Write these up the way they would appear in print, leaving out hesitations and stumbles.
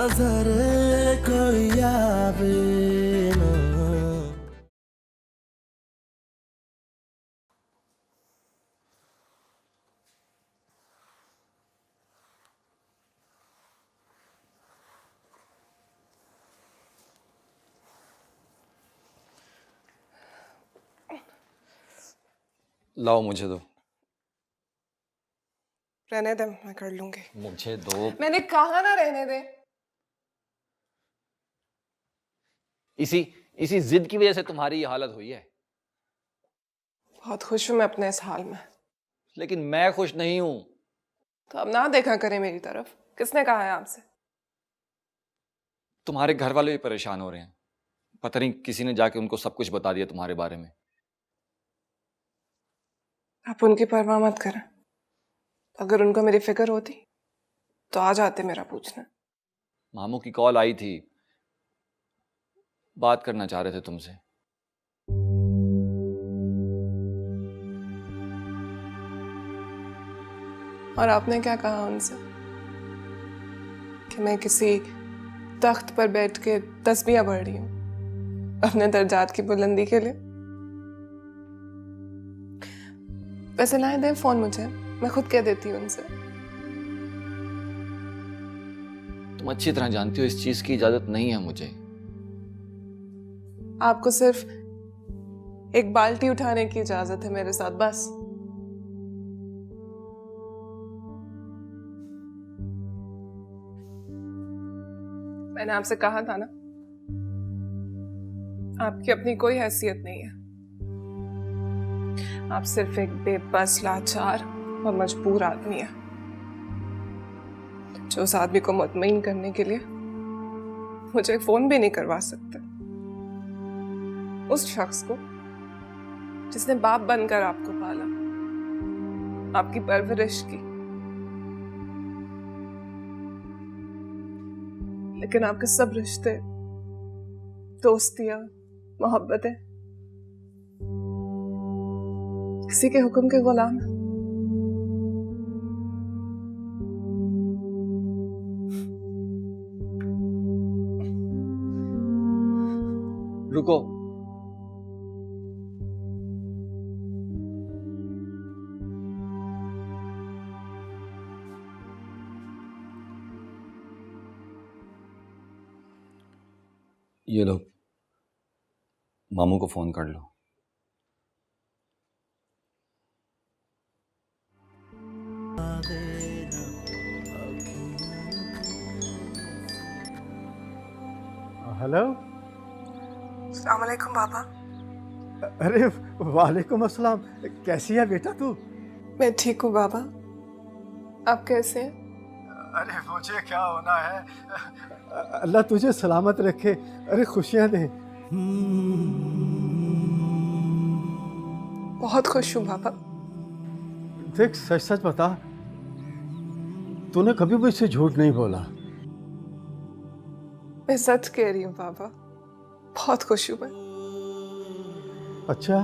नजर कोई आवे ना। लाओ मुझे दो। रहने दे, मैं कर लूंगी। मुझे दो। मैंने कहा ना रहने दे। इसी इसी जिद की वजह से तुम्हारी ये हालत हुई है। बहुत खुश हूं मैं अपने इस हाल में। लेकिन मैं खुश नहीं हूं। तो अब ना देखा करे मेरी तरफ। किसने कहा है आपसे? तुम्हारे घर वाले भी परेशान हो रहे हैं। पता नहीं किसी ने जाके उनको सब कुछ बता दिया तुम्हारे बारे में। आप उनकी परवाह मत करें। अगर उनको मेरी फिक्र होती तो आ जाते मेरा पूछने। मामू की कॉल आई थी, बात करना चाह रहे थे तुमसे। और आपने क्या कहा उनसे? कि मैं किसी तख्त पर बैठ के तस्बीहां पढ़ रही हूं अपने दर्जात की बुलंदी के लिए। वैसे लाए दें फोन मुझे, मैं खुद कह देती हूँ उनसे। तुम अच्छी तरह जानती हो इस चीज की इजाजत नहीं है मुझे। आपको सिर्फ एक बाल्टी उठाने की इजाजत है मेरे साथ, बस। मैंने आपसे कहा था ना, आपकी अपनी कोई हैसियत नहीं है। आप सिर्फ एक बेबस, लाचार और मजबूर आदमी है जो उस आदमी को मुतमईन करने के लिए मुझे फोन भी नहीं करवा सकते। उस शख्स को जिसने बाप बनकर आपको पाला, आपकी परवरिश की, लेकिन आपके सब रिश्ते, दोस्तियां, मोहब्बतें किसी के हुक्म के गुलाम हैं। रुको। ये लो, मामू को फोन कर लो। हेलो। अस्सलाम वालेकुम बाबा। अरे वालेकुम अस्सलाम। कैसी है बेटा तू? मैं ठीक हूँ बाबा, आप कैसे हैं? अरे मुझे क्या होना है, अल्लाह तुझे सलामत रखे। अरे खुशियां दे। बहुत खुश हूँ बाबा। देख सच सच बता, तूने कभी मुझसे झूठ नहीं बोला। मैं सच कह रही हूँ बाबा, बहुत खुश हूँ मैं। अच्छा,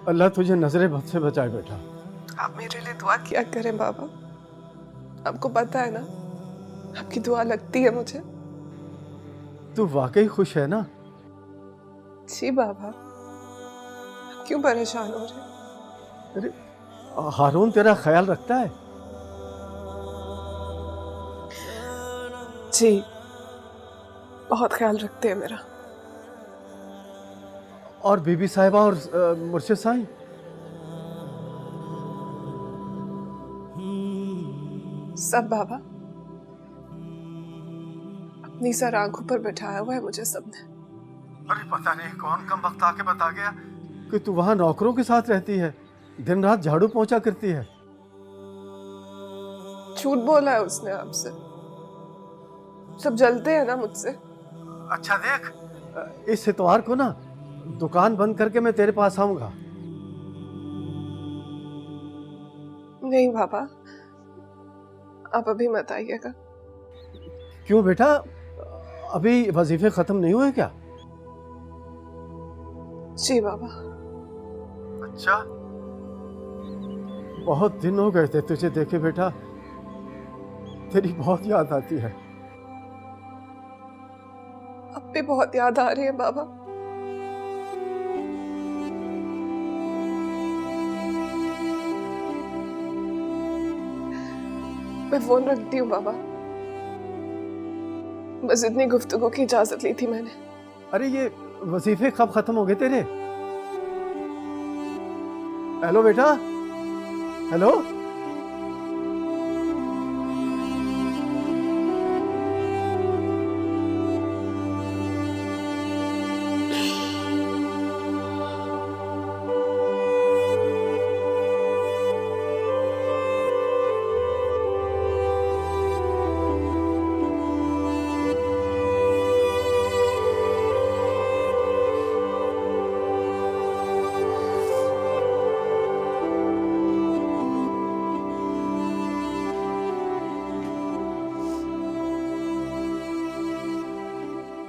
अल्लाह तुझे नजरे बद से बचाए बेटा। आप मेरे लिए दुआ किया करें बाबा। आपको पता है ना, आपकी दुआ लगती है मुझे। तू वाकई खुश है ना? जी बाबा, आप क्यों परेशान हो रहे? अरे हारून तेरा ख्याल रखता है? जी, बहुत ख्याल रखते हैं मेरा। और बीबी साहिबा और मुर्शिद साईं? सब बाबा, अपनी सर आंखों पर बैठाया हुआ है मुझे सबने। अरे पता नहीं कौन कम वक्त आके बता गया कि तू वहां नौकरों के साथ रहती है, दिन रात झाड़ू पोंछा करती है। झूठ बोला है उसने आपसे। सब जलते हैं ना मुझसे। अच्छा देख, इस इतवार को ना दुकान बंद करके मैं तेरे पास आऊंगा। नहीं बाबा, आप अभी मत आइएगा। क्यों बेटा, अभी वजीफे खत्म नहीं हुए क्या? जी बाबा। अच्छा, बहुत दिन हो गए थे तुझे देखे बेटा, तेरी बहुत याद आती है। आपकी बहुत याद आ रही है बाबा। मैं फोन रखती हूँ बाबा, बस इतनी गुफ्तगू की इजाजत ली थी मैंने। अरे ये वजीफे कब खत्म हो गए तेरे? हेलो बेटा, हेलो।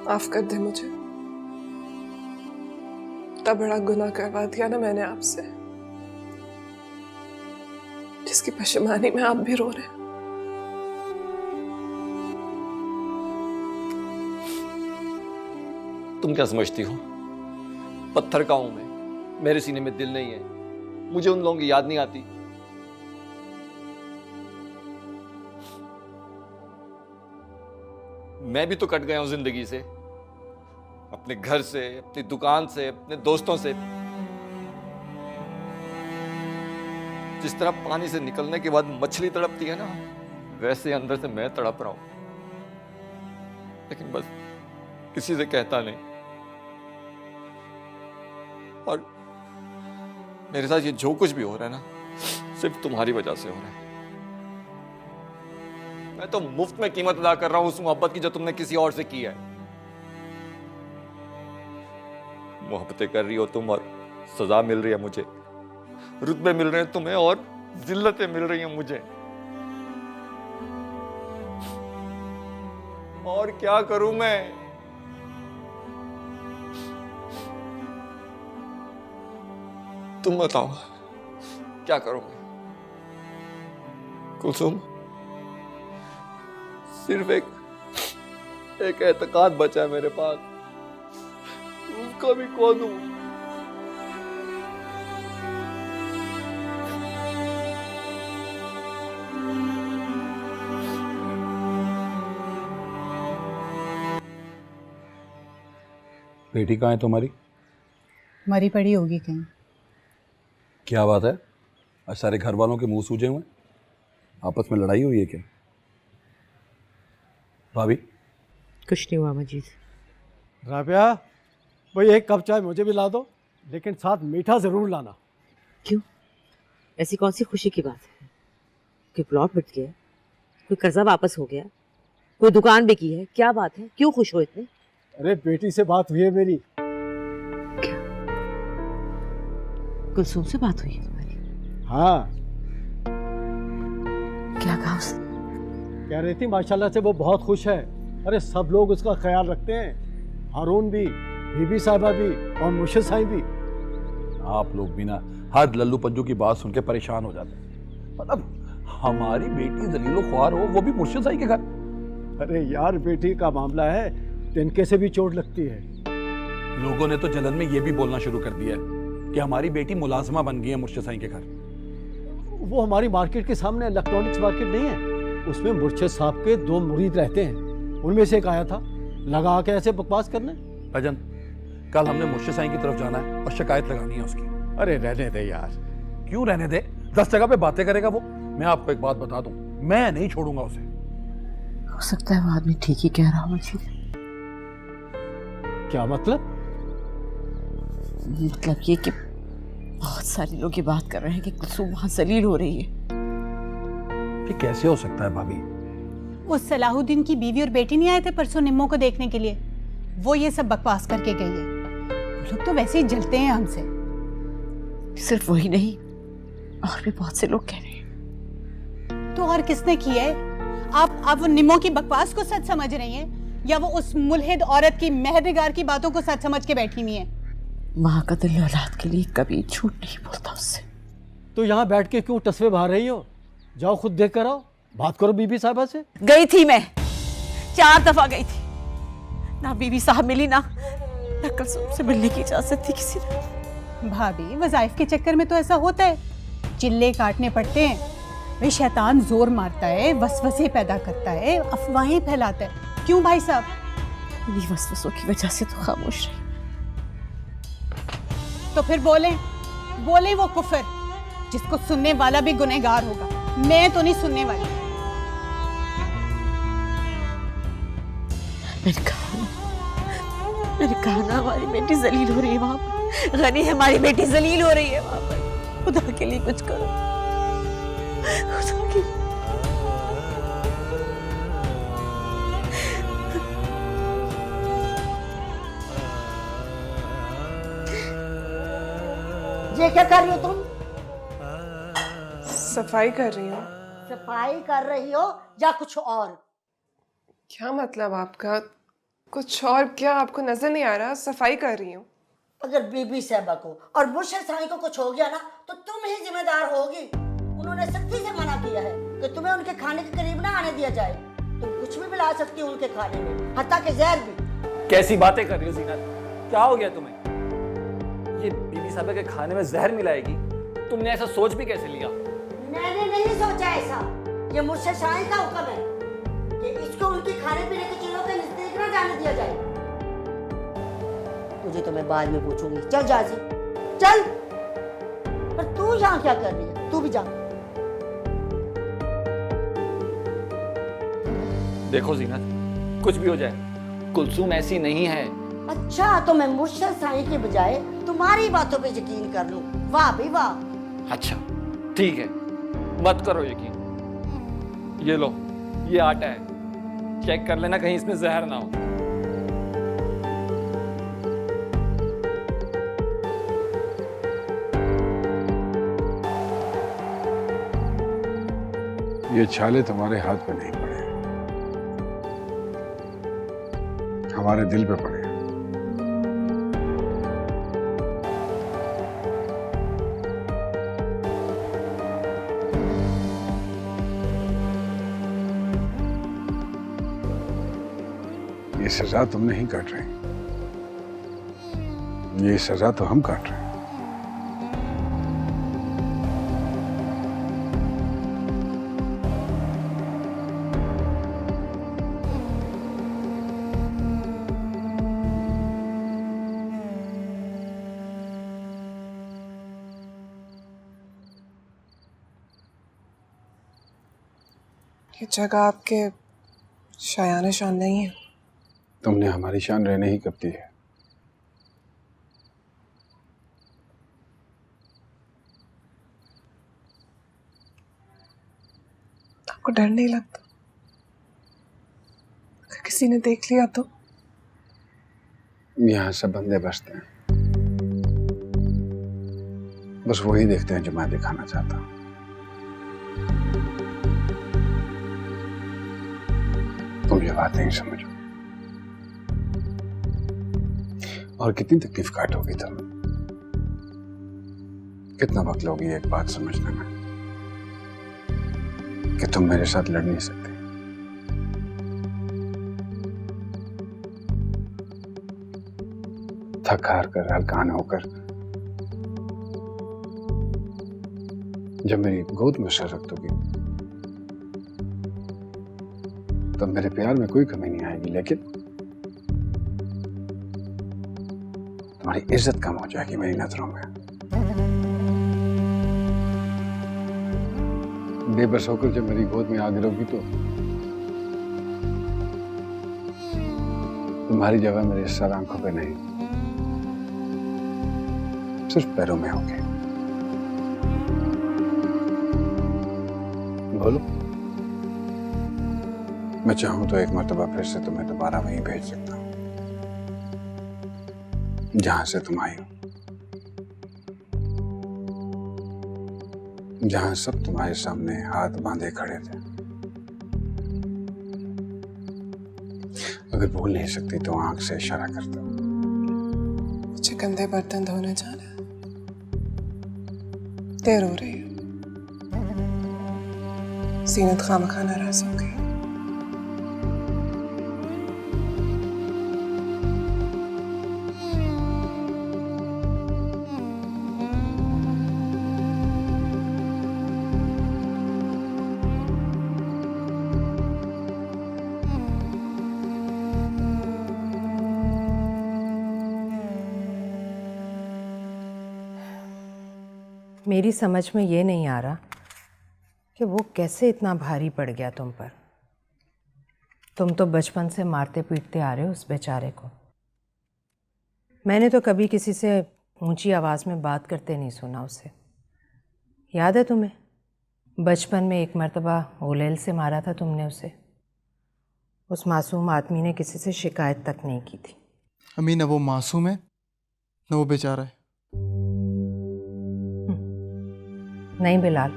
माफ कर दे मुझे, इतना बड़ा गुनाह करवा दिया ना मैंने आपसे, जिसकी पशेमानी में आप भी रो रहे हैं। तुम क्या समझती हो? पत्थर का हूं मैं, मेरे सीने में दिल नहीं है, मुझे उन लोगों की याद नहीं आती। मैं भी तो कट गया हूं जिंदगी से, अपने घर से, अपनी दुकान से, अपने दोस्तों से। जिस तरह पानी से निकलने के बाद मछली तड़पती है ना, वैसे अंदर से मैं तड़प रहा हूं, लेकिन बस किसी से कहता नहीं। और मेरे साथ ये जो कुछ भी हो रहा है ना, सिर्फ तुम्हारी वजह से हो रहा है। मैं तो मुफ्त में कीमत अदा कर रहा हूं उस मोहब्बत की जो तुमने किसी और से की है। मोहब्बतें कर रही हो तुम और सजा मिल रही है मुझे, रुतबे मिल रहे हैं तुम्हें और जिल्लतें मिल रही हैं मुझे। और क्या करूं मैं? तुम बताओ क्या करूं मैं? कुलसुम, सिर्फ एक एतकाद बचा है मेरे पास, उसका भी खो दूं। बेटी कहाँ है तुम्हारी? मरी पड़ी होगी कहीं। क्या बात है, आज सारे घर वालों के मुंह सूजे हुए, आपस में लड़ाई हुई है क्या? भाभी? कुछ नहीं हुआ मजीद। राबिया, भाई एक कप चाय मुझे भी ला दो, लेकिन साथ मीठा जरूर लाना। क्यों, ऐसी कौन सी खुशी की बात है? कोई प्लॉट बिक गया, कोई कर्जा वापस हो गया, कोई दुकान बिकी है, क्या बात है? क्यों खुश हो इतने? अरे बेटी से बात हुई है मेरी। क्या कुलसुम से बात हुई है तुम्हारी? हाँ। क्या कहा उसने? कह रही थी माशाल्लाह से वो बहुत खुश है। अरे सब लोग उसका ख्याल रखते हैं, हारून भी, बीबी साहिबा भी और मुर्शिद साईं भी। आप लोग भी ना हर लल्लू पंजू की बात सुन के परेशान हो जाते हैं। मतलब हमारी बेटी दलीलो ख्वार हो, वो भी मुर्शिद साईं के घर। अरे यार, बेटी का मामला है, तिनके से भी चोट लगती है। लोगों ने तो जलन में ये भी बोलना शुरू कर दिया है कि हमारी बेटी मुलाजमा बन गई है मुर्शिद साईं के घर। वो हमारी मार्केट के सामने इलेक्ट्रॉनिक्स मार्केट नहीं है, उसमें मुर्शिद साहब के 2 मुरीद रहते हैं, उनमें से एक आया था लगा के ऐसे बकवास करने। भजन, कल हमने मुर्शिद साईं की तरफ जाना है और शिकायत लगानी है उसकी। अरे रहने दे यार। क्यों रहने दे? 10 जगह पे बातें करेगा वो। मैं आपको एक बात बता दूं, मैं नहीं छोड़ूंगा उसे। हो सकता है वो आदमी ठीक ही कह रहा हो मजीद। क्या मतलब? मतलब ये कि बहुत सारे लोग ये बात कर रहे हैं कि कुलसुम वहां जलील हो रही है। ये कैसे हो सकता है भाभी? वो सलाहुद्दीन की बीवी और बेटी नहीं आए थे परसों निम्मो को देखने के लिए, वो ये सब बकवास करके गई है। वो लोग तो वैसे ही जलते हैं हमसे। सिर्फ वही नहीं, और भी बहुत से लोग कह रहे हैं। तो और किसने की है? आप वो निम्मो की बकवास को सच समझ रही हैं या वो उस मुल्हिद औरत की महरनिगार की बातों को सच समझ के बैठी हुई हैं? माँ का दिल औलाद के लिए कभी झूठ नहीं बोलता उससे। तो यहाँ बैठ के क्यों टसवे बहा रही हो? जाओ खुद देख कर आओ, बात करो बीबी साहिबा से। गई थी मैं, 4 दफा गई थी। ना बीवी साहब मिली ना कुलसुम से मिलने की इजाजत थी किसी ने। भाभी वज़ाइफ के चक्कर में तो ऐसा होता है, चिल्ले काटने पड़ते हैं। वे शैतान जोर मारता है, वसवसे पैदा करता है, अफवाहें फैलाता है। क्यों भाई साहब? इन्हीं वसवसों की वजह से तो खामोश रही। तो फिर बोले वो कुफर जिसको सुनने वाला भी गुनहगार होगा। मैं तो नहीं सुनने वाली। मैंने कहा ना हमारी बेटी जलील हो रही है वहां पर। गनी हमारी बेटी जलील हो रही है वहां पर। खुदा के लिए कुछ करो, खुदा के लिए। ये क्या कर रही हो तुम? सफाई कर रही हूँ। सफाई कर रही हो या कुछ और? क्या मतलब आपका? कुछ और क्या? आपको नजर नहीं आ रहा? सफाई कर रही हूँ। अगर बीबी साहबा को और मुर्शिद साईं को कुछ हो गया ना तो तुम ही जिम्मेदार होगी। उन्होंने सख्ती से मना किया है कि तुम्हें उनके खाने के करीब ना आने दिया जाए। तुम कुछ भी मिला सकती हो उनके खाने में, हत्ता के जहर भी। कैसी बातें कर रही हो ज़ीनत? क्या हो गया तुम्हें? ये बीबी साहबा के खाने में जहर मिलाएगी? तुमने ऐसा सोच भी कैसे लिया? मैंने नहीं सोचा ऐसा। ये मुर्शिद साईं का हुक्म है कि इसको उनके खाने पीने की चीजों के नजदीक न जाने दिया जाए। तुझे तो मैं बाद में पूछूंगी। चल जाजी, चल। पर तू यहाँ क्या कर रही है? तू भी जा। देखो ज़ीनत, कुछ भी हो जाए कुलसुम ऐसी नहीं है। अच्छा, तो मैं मुर्शिद साईं के बजाय तुम्हारी बातों पे यकीन कर लूं? वाह भाई वाह। अच्छा ठीक है, मत करो यकीन। ये लो, ये आटा है, चेक कर लेना कहीं इसमें जहर ना हो। ये छाले तुम्हारे हाथ पे नहीं पड़े, हमारे दिल पे पड़े। ये सजा तुम नहीं काट रहे, ये सजा तो हम काट रहे हैं। ये जगह आपके शायान शान नहीं है। तुमने हमारी शान रहने ही कब दी है? आपको डर नहीं लगता? अगर किसी ने देख लिया तो? यहाँ सब बंदे बसते हैं, बस वही देखते हैं जो मैं दिखाना चाहता हूँ। तुम ये बात नहीं समझो। और कितनी तकलीफ काटोगी तुम, कितना वक्त लोगी एक बात समझने में कि तुम मेरे साथ लड़ नहीं सकते। थक हार कर, हलकान होकर जब मेरी गोद में सर रख दोगी तो मेरे प्यार में कोई कमी नहीं आएगी, लेकिन तुम्हारी इज्जत कम हो जाएगी मेरी नजरों में। बेबस होकर जब मेरी गोद में आ गिरोगी तो तुम्हारी जगह मेरे सर आंखों पे नहीं, सिर्फ पैरों में होगी। बोलो, मैं चाहूं तो एक मर्तबा फिर से तुम्हें दोबारा वहीं भेज सकता हूं जहां से तुम आई हो, जहां सब तुम्हारे सामने हाथ बांधे खड़े थे। अगर भूल नहीं सकती तो आंख से इशारा करता। मुझे गंदे बर्तन धोने जाना है, देर हो रही है। ज़ीनत खामखा नाराज हो गई। मेरी समझ में ये नहीं आ रहा कि वो कैसे इतना भारी पड़ गया तुम पर। तुम तो बचपन से मारते पीटते आ रहे हो उस बेचारे को। मैंने तो कभी किसी से ऊंची आवाज़ में बात करते नहीं सुना उसे। याद है तुम्हें, बचपन में एक मर्तबा ओलेल से मारा था तुमने उसे। उस मासूम आदमी ने किसी से शिकायत तक नहीं की थी। अम्मी, न वो मासूम है न वो बेचारा है। नहीं बिलाल,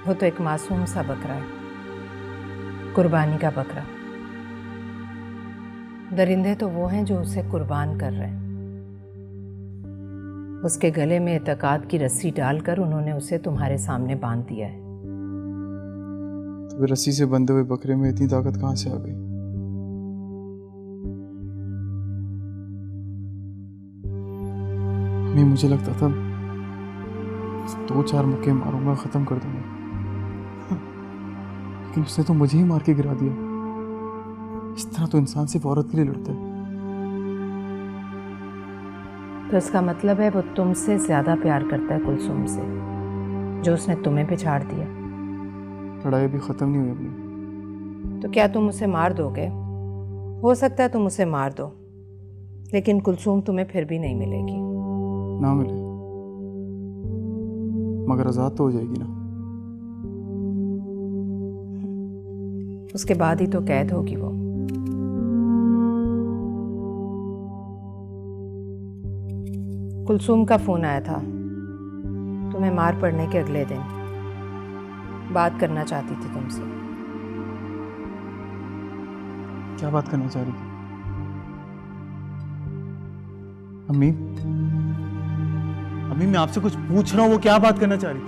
वो तो एक मासूम सा बकरा है, कुर्बानी का बकरा। दरिंदे तो वो हैं जो उसे कुर्बान कर रहे हैं। उसके गले में एतकाद की रस्सी डालकर उन्होंने उसे तुम्हारे सामने बांध दिया है। तो फिर रस्सी से बंधे हुए बकरे में इतनी ताकत कहाँ से आ गई? अम्मी, मुझे लगता था 2-4 मुक्के मारूंगा, खत्म कर दूंगा, लेकिन उसने तो मुझे ही मार के गिरा दिया। इस तरह तो इंसान सिर्फ औरत के लिए लड़ता है। तो इसका मतलब है वो तुमसे ज़्यादा प्यार करता है कुलसुम से, जो उसने तुम्हें पिछाड़ दिया। लड़ाई अभी खत्म नहीं हुई अम्मी। तो क्या तुम उसे मार दोगे? हो सकता है तुम उसे मार दो, लेकिन कुलसुम तुम्हें फिर भी नहीं मिलेगी। ना मिले मगर आज़ाद तो हो जाएगी ना। उसके बाद ही तो कैद होगी वो। कुलसुम का फ़ोन आया था तुम्हें मार पड़ने के अगले दिन। बात करना चाहती थी तुमसे। क्या बात करना चाह रही थी अम्मी? अम्मी, मैं आपसे कुछ पूछ रहा हूँ, वो क्या बात करना चाह रही थी?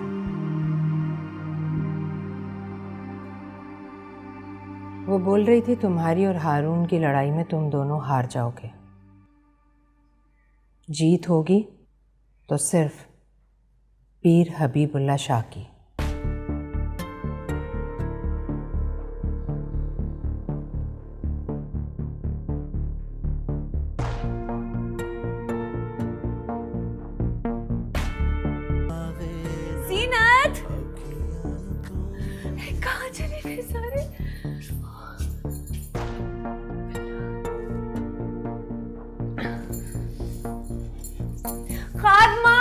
वो बोल रही थी तुम्हारी और हारून की लड़ाई में तुम दोनों हार जाओगे। जीत होगी तो सिर्फ पीर हबीबुल्ला शाह की। जीनत, कहाँ चले गए सारे? खादमा,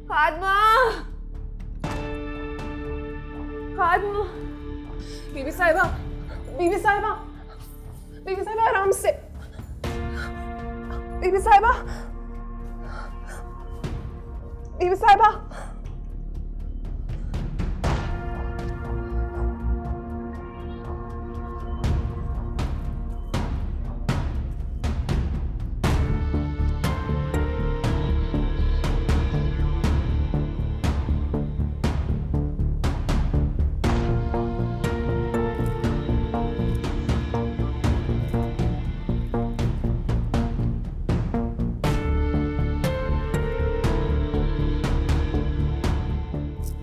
खादमा, खादमा। बीबी साहिबा, बीबी साहिबा, बीबी साहिबा आराम से। बीबी साहिबा, बीबी साहिबा।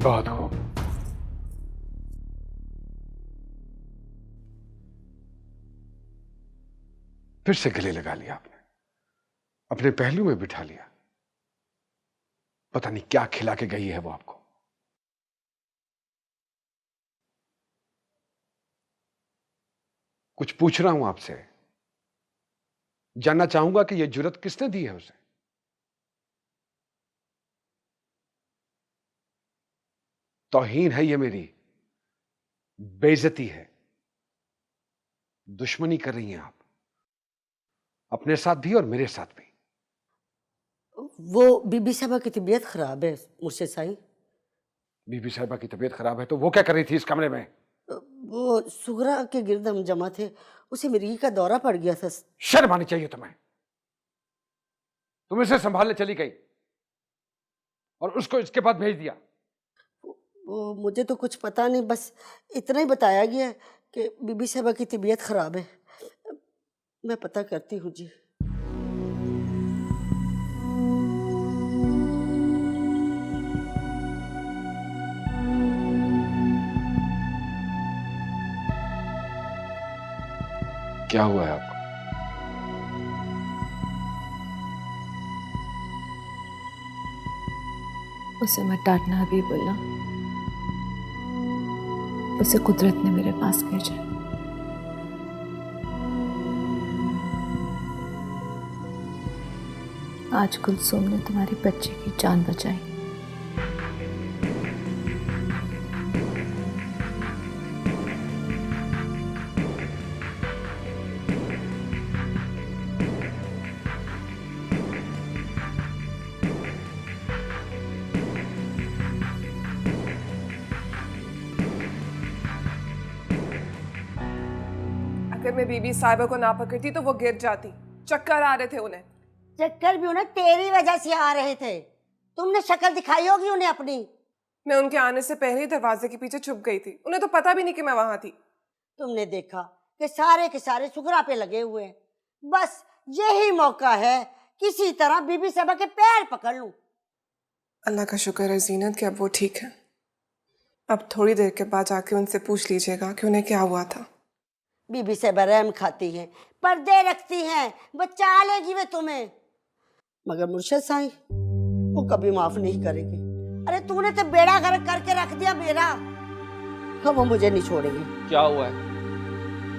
बहुत खूब। फिर से गले लगा लिया आपने, अपने पहलू में बिठा लिया। पता नहीं क्या खिला के गई है वो आपको। कुछ पूछ रहा हूं आपसे, जानना चाहूंगा कि यह जुर्रत किसने दी है उसे? तौहीन है ये मेरी, बेइज्जती है, दुश्मनी कर रही हैं आप, अपने साथ भी और मेरे साथ भी। वो बीबी साहबा की तबीयत खराब है मुर्शिद साईं। बीबी साहिबा की तबीयत खराब है तो वो क्या कर रही थी इस कमरे में? वो सुगरा के गिर्द हम जमा थे, उसे मिर्गी का दौरा पड़ गया था। शर्म आनी चाहिए तुम्हें। तुम इसे संभालने चली गई और उसको इसके बाद भेज दिया। वो मुझे तो कुछ पता नहीं, बस इतना ही बताया गया है कि बीबी साहबा की तबीयत खराब है। मैं पता करती हूँ जी। क्या हुआ है आपको? उसे मत डांटना हबीबुल्ला, उसे कुदरत ने मेरे पास भेजा। आज कुलसुम ने तुम्हारी बच्ची की जान बचाई। अगर मैं बीबी साहिबा को ना पकड़ती तो वो गिर जाती। चक्कर आ रहे थे उन्हें। चक्कर भी उन्हें तेरी वजह से आ रहे थे। तुमने शक्ल दिखाई होगी उन्हें अपनी। मैं उनके आने से पहले ही दरवाजे के पीछे छुप गई थी। उन्हें तो पता भी नहीं कि मैं वहां थी। तुमने देखा कि सारे के सारे सुगरा पे लगे हुए हैं। बस यही मौका है, किसी तरह बीबी साहिबा के पैर पकड़ लूं। अल्लाह का शुक्र है जीनत कि अब वो ठीक है। अब थोड़ी देर के बाद जाके उनसे पूछ लीजिएगा कि उन्हें क्या हुआ था। बीबी साहिबा रहम खाती हैं, पर्दे रखती हैं, बचा लेगी वे तुम्हें। मगर मुर्शिद साईं वो कभी माफ नहीं करेगी। अरे तूने तो बेड़ा गर्क करके रख दिया मेरा। अब वो मुझे नहीं छोड़ेगी। क्या हुआ है?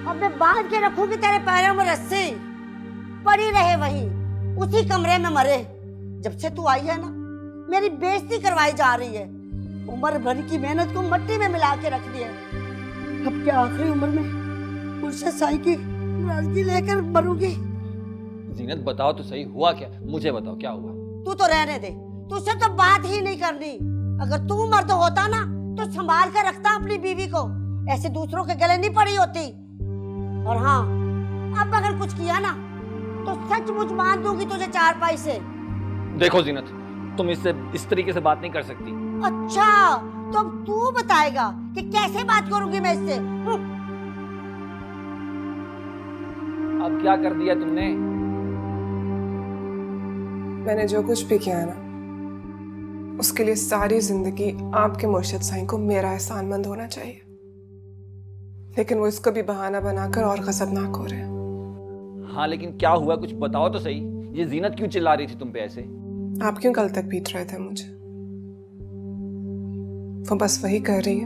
अब मैं बांध के रखूंगी तेरे पैरों में रस्सी, पड़ी रहे वहीं उसी कमरे में मरे। जब से तू आई है ना, मेरी बेइज्जती करवाई जा रही है। उम्र भर की मेहनत को मिट्टी में मिला के रख दिया। अब क्या आखिरी उम्र में मुर्शिद साईं की नाराजगी लेकर मरूंगी। जीनत बताओ तो सही, हुआ क्या? मुझे बताओ क्या हुआ। तू तो रहने दे, तुझसे तो बात ही नहीं करनी। अगर तू मर्द होता ना तो संभाल कर रखता अपनी बीवी को, ऐसे दूसरों के गले नहीं पड़ी होती। और हाँ, अब अगर कुछ किया ना तो सचमुच मान दूंगी तुझे चारपाई से। देखो जीनत, तुम इससे इस तरीके से बात नहीं कर सकती। अच्छा, तो अब तू बताएगा कि कैसे बात करूंगी मैं इससे। अब क्या कर दिया तुमने? मैंने जो कुछ भी किया ना, उसके लिए सारी जिंदगी आपके मुर्शिद साईं को मेरा एहसानमंद होना चाहिए। लेकिन वो इसको भी बहाना बनाकर और गजबनाक हो रहे हैं। हाँ लेकिन क्या हुआ, कुछ बताओ तो सही। ये जीनत क्यों चिल्ला रही थी तुम पे ऐसे? आप क्यों कल तक पीट रहे थे मुझे? वो बस वही कर रही है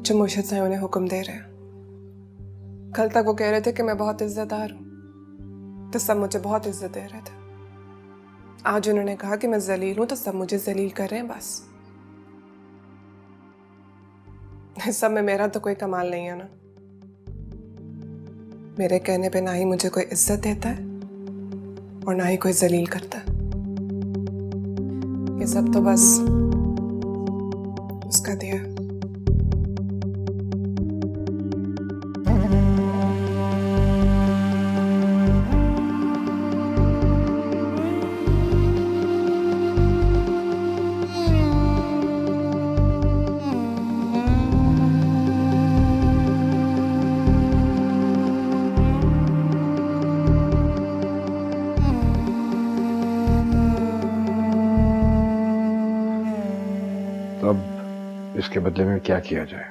जो मुर्शिद साईं उन्हें हुक्म दे रहे हैं। कल तक वो कह रहे थे कि मैं बहुत इज्जतदार हूं, तो सब मुझे बहुत इज्जत दे रहे थे। आज उन्होंने कहा कि मैं जलील हूं, तो सब मुझे जलील कर रहे हैं। बस इस सब में मेरा तो कोई कमाल नहीं है ना। मेरे कहने पे ना ही मुझे कोई इज्जत देता है और ना ही कोई जलील करता है। ये सब तो बस उसका दिया है। अब इसके बदले में क्या किया जाए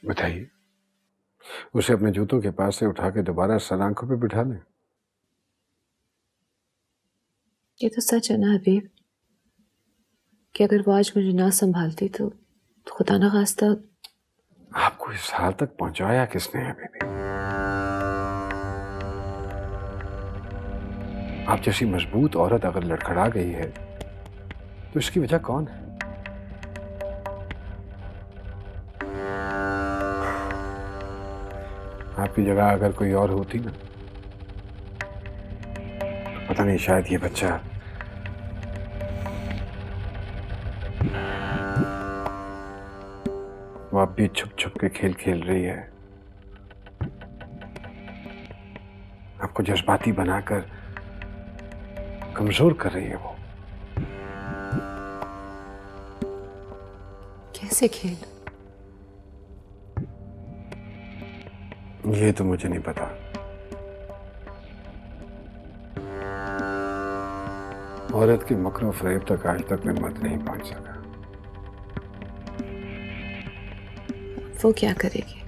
बताइए। उसे अपने जूतों के पास से उठा के दोबारा सलांखों पे बिठा लें। ये तो सच है ना हबीब कि अगर वो आज मुझे ना संभालती तो खुदा ना खास्ता। आपको इस हाल तक पहुंचाया किसने है बेबी? आप जैसी मजबूत औरत अगर लड़खड़ा गई है तो इसकी वजह कौन है? आपकी जगह अगर कोई और होती ना, तो पता नहीं, शायद ये बच्चा वो अब भी छुप छुप के खेल खेल रही है, आपको जज्बाती बनाकर कमजोर कर रही है। वो कैसे खेल? ये तो मुझे नहीं पता। औरत की मकरो फरेब तक आज तक मैं मत नहीं पहुंच सका। वो क्या करेगी?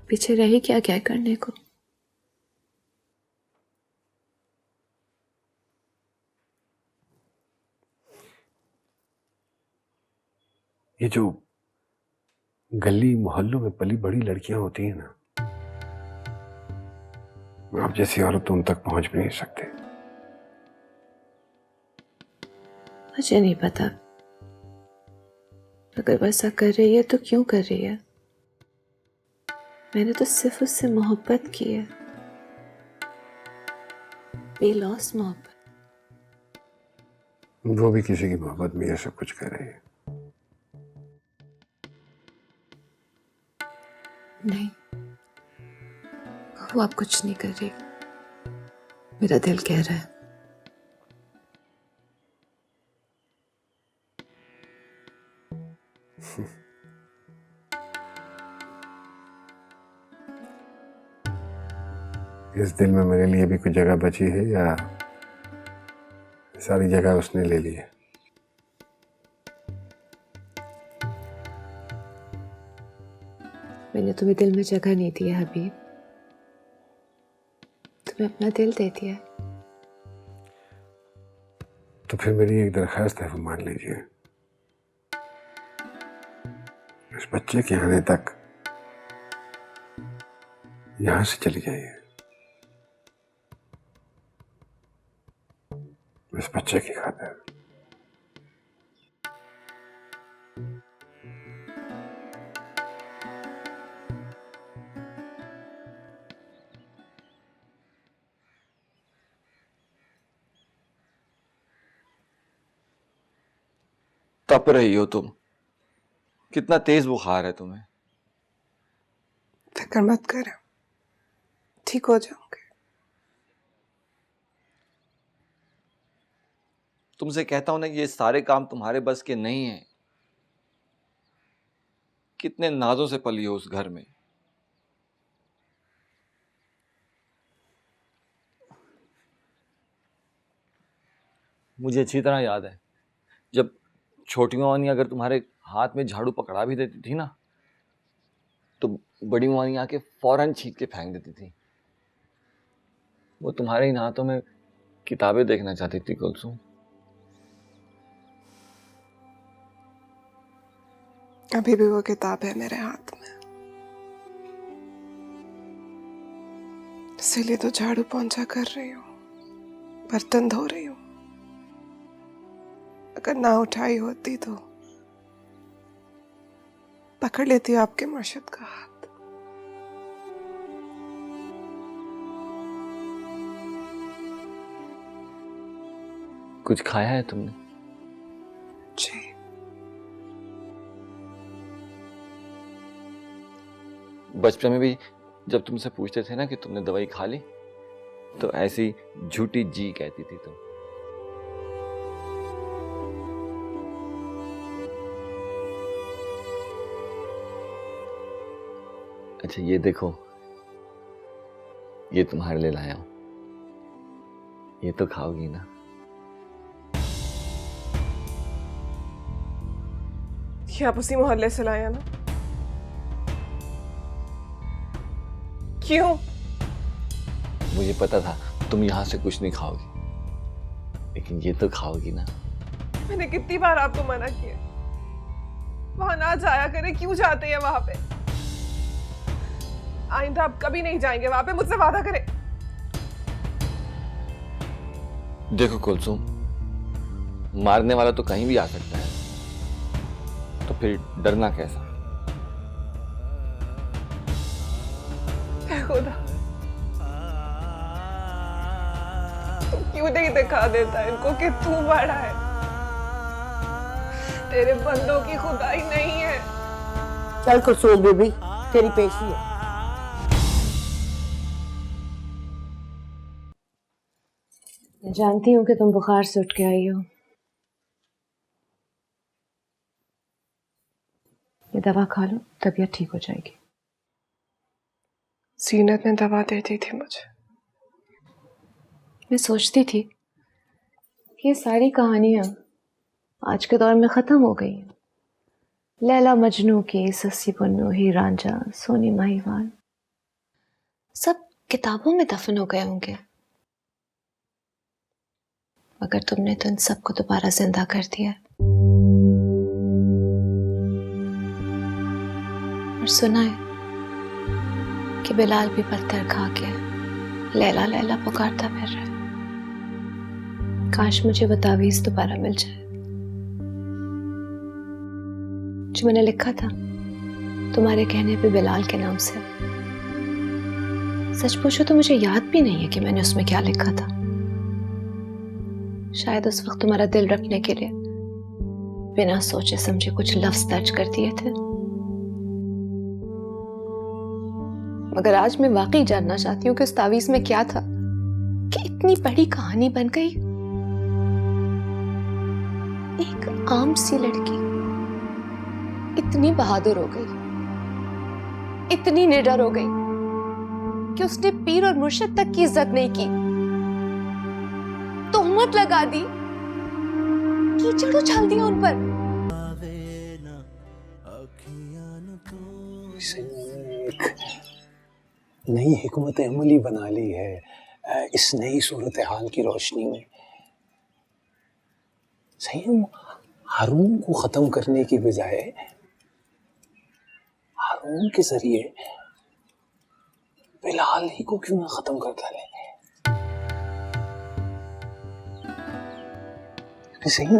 पीछे रही क्या क्या करने को? ये जो गली मोहल्लों में पली बड़ी लड़कियां होती हैं ना, आप जैसी औरत उन तक पहुंच भी नहीं सकते। मुझे नहीं पता, अगर वैसा कर रही है तो क्यों कर रही है। मैंने तो सिर्फ उससे मोहब्बत की है, बेलौस मोहब्बत। वो भी किसी की मोहब्बत में ये सब कुछ कर रही है। नहीं, वो अब कुछ नहीं कर रही, मेरा दिल कह रहा है। इस दिल में मेरे लिए भी कुछ जगह बची है या सारी जगह उसने ले ली है? मैंने तुम्हें दिल में जगह नहीं दी है हबीब, तुम्हें अपना दिल दे दिया है। तो फिर मेरी एक दरखास्त है, वो मान लीजिए। इस बच्चे के आने तक यहां से चली जाइए, इस बच्चे की खातिर। तप रही हो तुम, कितना तेज बुखार है तुम्हें। फिक्र मत कर, ठीक हो जाऊंगे। तुमसे कहता हूं ना कि ये सारे काम तुम्हारे बस के नहीं हैं। कितने नाजों से पली हो उस घर में। मुझे अच्छी तरह याद है, जब छोटी मानी अगर तुम्हारे हाथ में झाड़ू पकड़ा भी देती थी ना, तो बड़ी मानी आके फौरन छीन के फेंक देती थी। वो तुम्हारे इन हाथों में किताबें देखना चाहती थी कुलसुम। अभी भी वो किताब है मेरे हाथ में, इसीलिए तो झाड़ू पोंछा कर रही हूँ, बर्तन धो रही हूँ। अगर ना उठाई होती तो पकड़ लेती आपके मुर्शिद का हाथ। कुछ खाया है तुमने? जी। बचपन में भी जब तुमसे पूछते थे ना कि तुमने दवाई खा ली, तो ऐसी झूठी जी कहती थी तुम। अच्छा ये देखो, ये तुम्हारे लिए लाया हूं, ये तो खाओगी ना? ये आप उसी मोहल्ले से लाया ना? क्यों? मुझे पता था तुम यहां से कुछ नहीं खाओगी, लेकिन ये तो खाओगी ना? मैंने कितनी बार आपको मना किया, वहां ना जाया करें, क्यों जाते हैं वहां पे? आइंदा आप कभी नहीं जाएंगे वहां पे, मुझसे वादा करें। देखो कुलसुम, मारने वाला तो कहीं भी आ सकता है, तो फिर डरना कैसा? खुदा, तू क्यों नहीं दिखा देता इनको कि तू बड़ा है? तेरे बंदों की खुदाई नहीं है। चल कुलसुम बीबी, तेरी पेशी है। मैं जानती हूँ कि तुम बुखार से उठ के आई हो। ये दवा खा लो, तबीयत ठीक हो जाएगी। सीनत ने दवा दे दी थी मुझे। मैं सोचती थी कि ये सारी कहानियां आज के दौर में खत्म हो गई हैं। लैला मजनू की, सस्सी पुन्नू, हीर रांझा, सोनी माहीवाल, सब किताबों में दफन हो गए होंगे, मगर तुमने तो इन सबको दोबारा जिंदा कर दिया। और सुना है कि बिलाल भी पत्थर खा के लैला लैला पुकारता फिर रहा है। काश मुझे वो तावीज़ दोबारा मिल जाए जो मैंने लिखा था तुम्हारे कहने पे बिलाल के नाम से। सच पूछो तो मुझे याद भी नहीं है कि मैंने उसमें क्या लिखा था। शायद उस वक्त तुम्हारा दिल रखने के लिए बिना सोचे समझे कुछ लफ्ज दर्ज कर दिए थे, मगर आज मैं वाकई जानना चाहती हूँ कि उस तावीज में क्या था कि इतनी बड़ी कहानी बन गई। एक आम सी लड़की इतनी बहादुर हो गई, इतनी निडर हो गई कि उसने पीर और मुर्शिद तक की इज्जत नहीं की, तोहमत लगा दी, कीचड़ उछाल दिया उन पर। नई हिकमत अमली बना ली है इस नई सूरत हाल की रोशनी में। सही हम हारून को खत्म करने की बजाय हारून के जरिए बिलाल ही को क्यों ना खत्म कर डाले। सही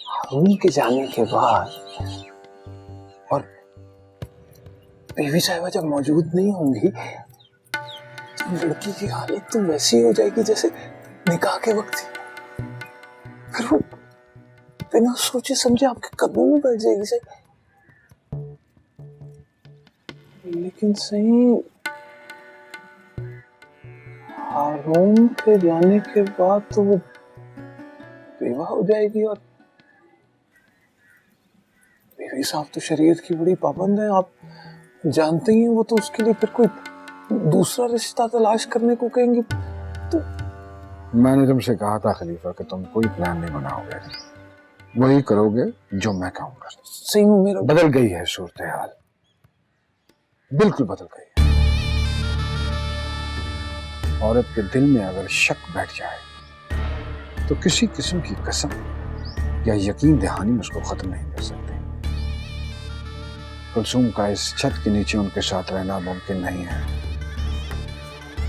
हारून के जाने के बाद और बीवी साहिबा जब मौजूद नहीं होंगी तो लड़की की हालत तो वैसी हो जाएगी जैसे निकाह के वक्त थी। फिर वो बिना सोचे समझे आपके कदमों में बैठ जाएगी। सही लेकिन सही हारून के जाने के बाद तो वो बेवा हो जाएगी और बीवी साहब तो शरीयत की बड़ी पाबंद है, आप जानते ही हैं। वो तो उसके लिए फिर कोई दूसरा रिश्ता तलाश करने को कहेंगे। तो मैंने तुमसे कहा था खलीफा कि तुम कोई प्लान नहीं बनाओगे, वही करोगे जो मैं कहूंगा। सही में मेरा बदल गई है सूरत हाल, बिल्कुल बदल गई है। औरत के दिल में अगर शक बैठ जाए तो किसी किस्म की कसम या यकीन दहानी उसको खत्म नहीं कर सकती। कुलसूम का इस छत के नीचे उनके साथ रहना मुमकिन नहीं है,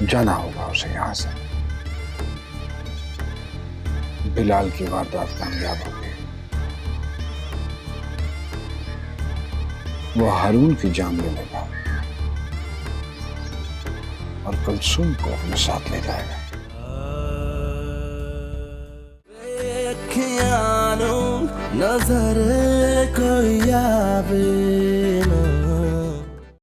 जाना होगा उसे यहां से। बिलाल की वारदात कामयाब होगी, वो हारून की जान ले लेगा और कुलसूम को अपने साथ ले जाएगा। नजर कोई आवे